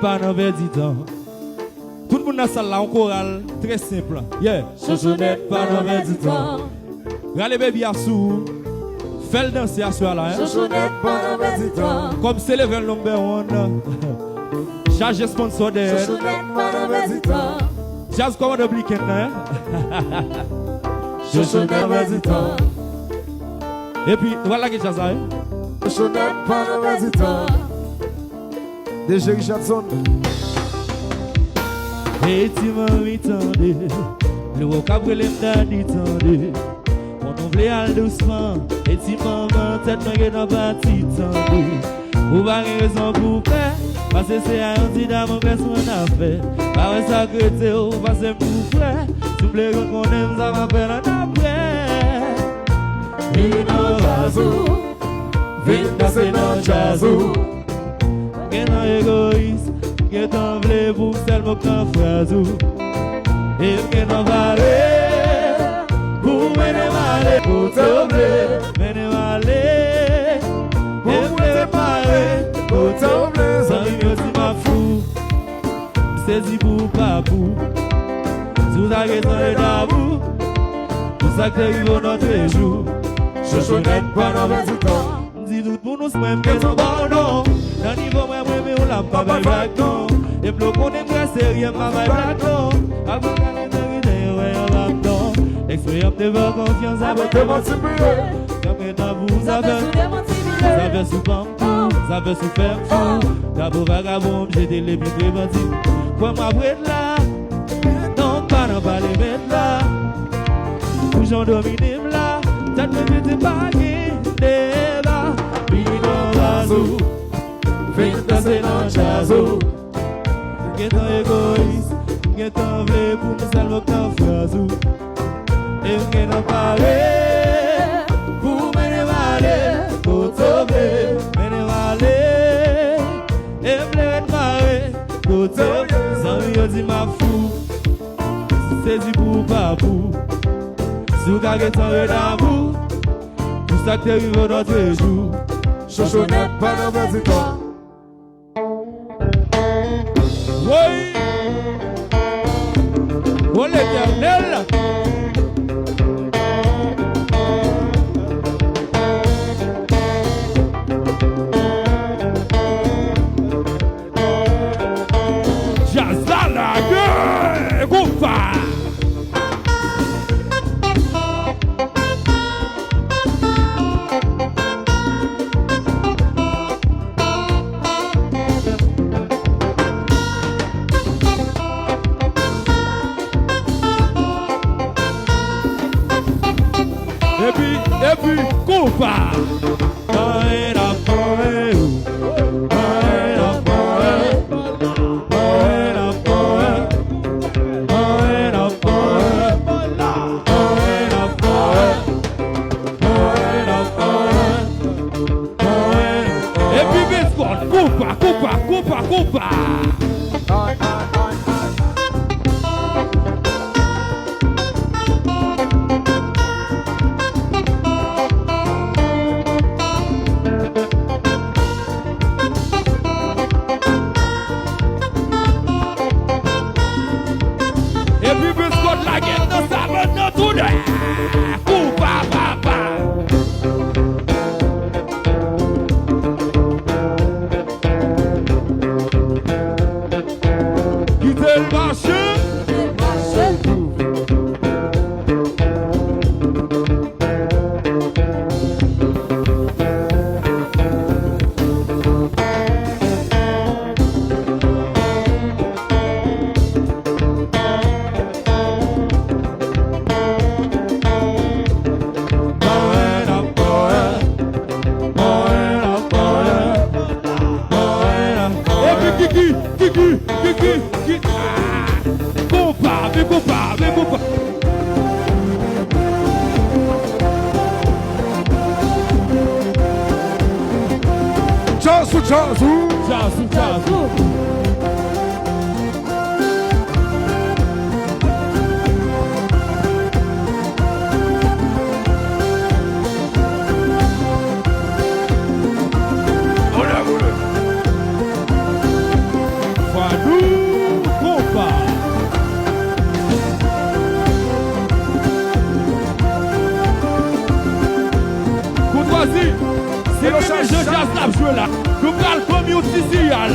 pas dans du temps. Tout le monde dans la salle là, en chorale, très simple. Yeah. Chouchounette pas dans du temps. Regardez bébé à sous. Fais le danser à soir là. Chouchounette pas dans du temps. Comme c'est le number one. Charge sponsor de. Chouchounette pas dans du temps. Jazz comme de bliquet hein. Chouchounette pas du temps. Et puis voilà que jazz hein. Chouchounette pas dans du temps. DJ Richardson. Et tu m'as entendu. Le vocable les m'dadi tendu. On ouvre al doucement. Et tu m'as tête mais n'a pas tendu. Ou pas raison pour faire. Parce que c'est un petit d'amour que son affaire. Pas un sacré ou parce que pour frère. Tu plais qu'on aime ça va faire un après. Vino jazou. Vino danser dans jazou. Qu'est un égoïste. Qu'est un blé pour seulement qu'un frasou. Et qu'est un valet. Pour mener malé. Pour te blé. Mener malé. Et préparer. Pour te blé. C'est pour papou, sous la question de tabou, tout ça que tu veux notre jour. Chouchounette pas dans du temps. Dis tout pour nous même que son pardon. Dans niveau moi on l'a pas back non. Et bloc on est très sérieux pas back non. Avant d'aller vérifier ouais on va non. Expérience de voir confiance avec te motiver. Comme dans vous ça fait souvent, ça fait souffrir. D'abord vagabond j'ai des les plus bandits. Quoi ma brette là, non pas les mettre là. Où j'en domine là, t'as de me pas débat. Bino Razou, fais danser dans jazou. Qu'est un égoïste, qu'est un vrai pour nous seulement qu'un frasou. Et qu'est un paré, pour mener malé, pour sauver, mener malé. Et m'lève maré, pour sauver. Zami dit ma fou, c'est dit pour papou. Sous qu'à temps d'amour, tout ça qui arrive dans tes jours. Chouchounette pas dans du temps. Oui, oh l'Éternel. Jazala gueule, Goufa. Et puis, Goufa. Coupa. Et puis biscotte la gueule de sa bonne tout de Coupa papa. Le marché. Kiki. Compa. Jazzu. jouer là. Nous prenons comme une petite là.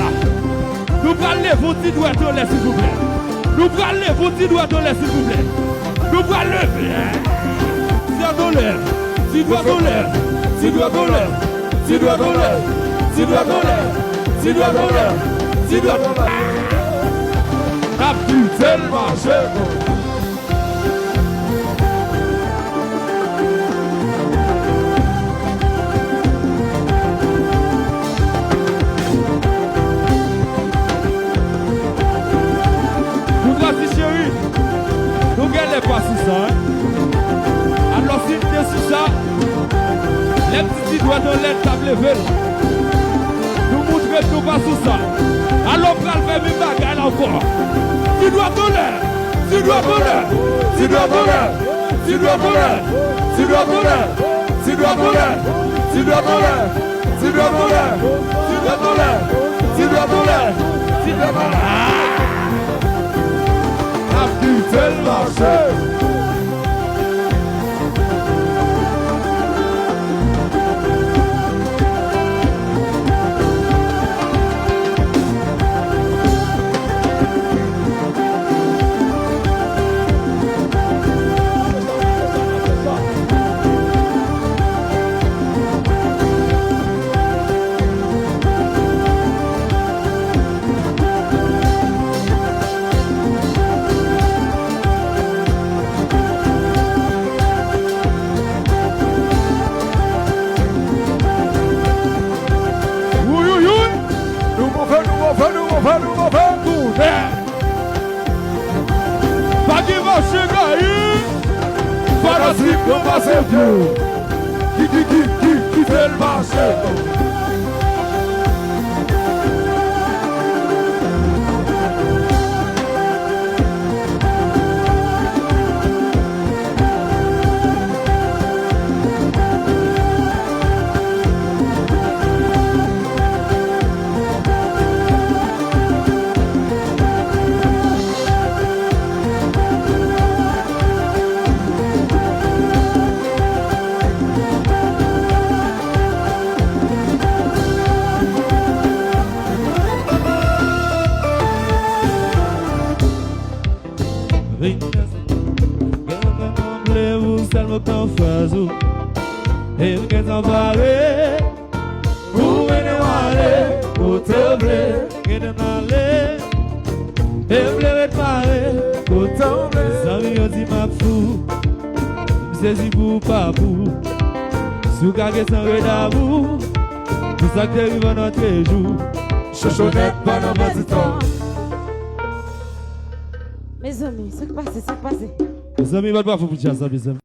Nous prenons les vos petits doigts en l'air, s'il vous plaît. Nous prenons les vos petits doigts en l'air, s'il vous plaît. Nous prenons lever. Si doigt en l'air. Si doigt en l'air. Si doigt en l'air. Si doigt en l'air. Si doigt en l'air. Si doigt en l'air. Si doigt en l'air. La pute, elle marche. Nous regardons pas sur ça. Alors si tu es sur ça, les petits doigts de l'air table level. Nous montrons que nous pas sur ça. Alors on va faire une bagarre là encore. Tu dois de l'air. Tu dois de l'air. Tu dois de l'air. Tu dois de l'air. Tu dois de l'air. Tu dois de l'air. Tu dois de l'air. Tu dois de l'air. Tu dois de l'air. Tu dois de l'air. Tu dois de l'air. Elle marche. Pas qui va chegaï. Pas la slip, on va se faire. Qui fait le marché. Et vous êtes embarré pour venir aller, pour te blé, et de n'aller, et vous voulez parler, pour te blé. Ça vient dit ma fou, c'est si vous pas vous, sous carré sans redavou, tout ça qui arrive à notre jour. Chouchounette, pas dans votre temps. Mes amis, c'est passé, c'est passé. Mes amis, va pas vous dire ça, mes amis.